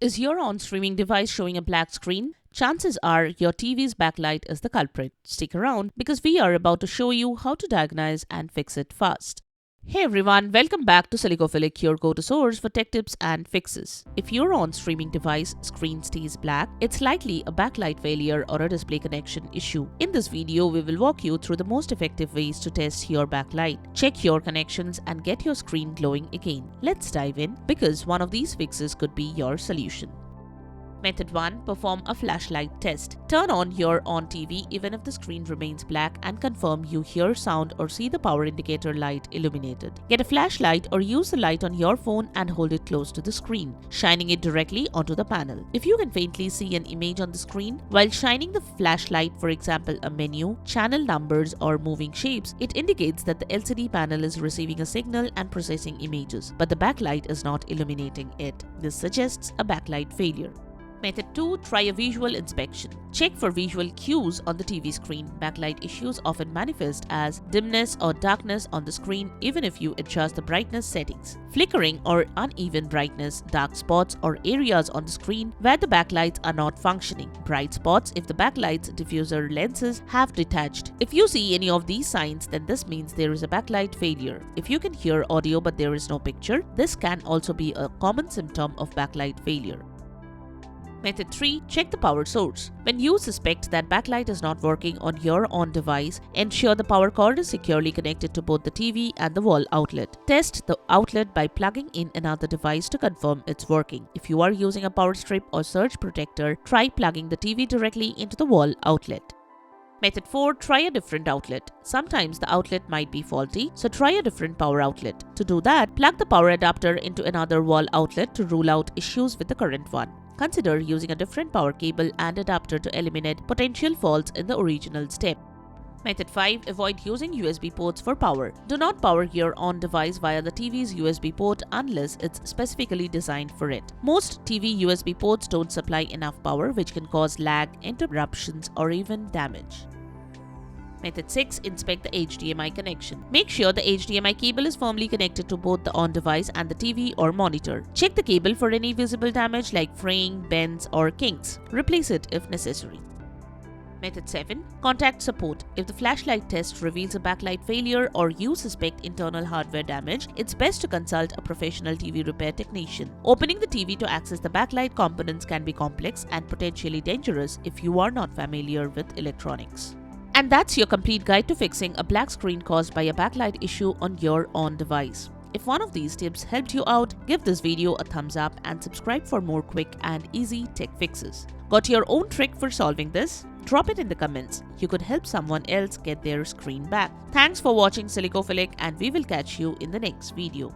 Is your on-streaming device showing a black screen? Chances are your TV's backlight is the culprit. Stick around because we are about to show you how to diagnose and fix it fast. Hey everyone, welcome back to Silicophilic, your go-to source for tech tips and fixes. If your on-streaming device screen stays black, it's likely a backlight failure or a display connection issue. In this video, we will walk you through the most effective ways to test your backlight, check your connections and get your screen glowing again. Let's dive in because one of these fixes could be your solution. Method 1. Perform a flashlight test. Turn on your TV even if the screen remains black and confirm you hear sound or see the power indicator light illuminated. Get a flashlight or use the light on your phone and hold it close to the screen, shining it directly onto the panel. If you can faintly see an image on the screen while shining the flashlight, for example a menu, channel numbers or moving shapes, it indicates that the LCD panel is receiving a signal and processing images, but the backlight is not illuminating it. This suggests a backlight failure. Method 2. Try a visual inspection. Check for visual cues on the TV screen. Backlight issues often manifest as dimness or darkness on the screen even if you adjust the brightness settings. Flickering or uneven brightness, dark spots or areas on the screen where the backlights are not functioning. Bright spots if the backlight's diffuser lenses have detached. If you see any of these signs, then this means there is a backlight failure. If you can hear audio but there is no picture, this can also be a common symptom of backlight failure. Method 3. Check the power source. When you suspect that backlight is not working on your device, ensure the power cord is securely connected to both the TV and the wall outlet. Test the outlet by plugging in another device to confirm it's working. If you are using a power strip or surge protector, try plugging the TV directly into the wall outlet. Method 4. Try a different outlet. Sometimes the outlet might be faulty, so try a different power outlet. To do that, plug the power adapter into another wall outlet to rule out issues with the current one. Consider using a different power cable and adapter to eliminate potential faults in the original step. Method 5. Avoid using USB ports for power. Do not power your device via the TV's USB port unless it's specifically designed for it. Most TV USB ports don't supply enough power, which can cause lag, interruptions, or even damage. Method 6. Inspect the HDMI connection. Make sure the HDMI cable is firmly connected to both the device and the TV or monitor. Check the cable for any visible damage like fraying, bends, or kinks. Replace it if necessary. Method 7. Contact support. If the flashlight test reveals a backlight failure or you suspect internal hardware damage, it's best to consult a professional TV repair technician. Opening the TV to access the backlight components can be complex and potentially dangerous if you are not familiar with electronics. And that's your complete guide to fixing a black screen caused by a backlight issue on your device. If one of these tips helped you out, give this video a thumbs up and subscribe for more quick and easy tech fixes. Got your own trick for solving this? Drop it in the comments. You could help someone else get their screen back. Thanks for watching Silicophilic and we will catch you in the next video.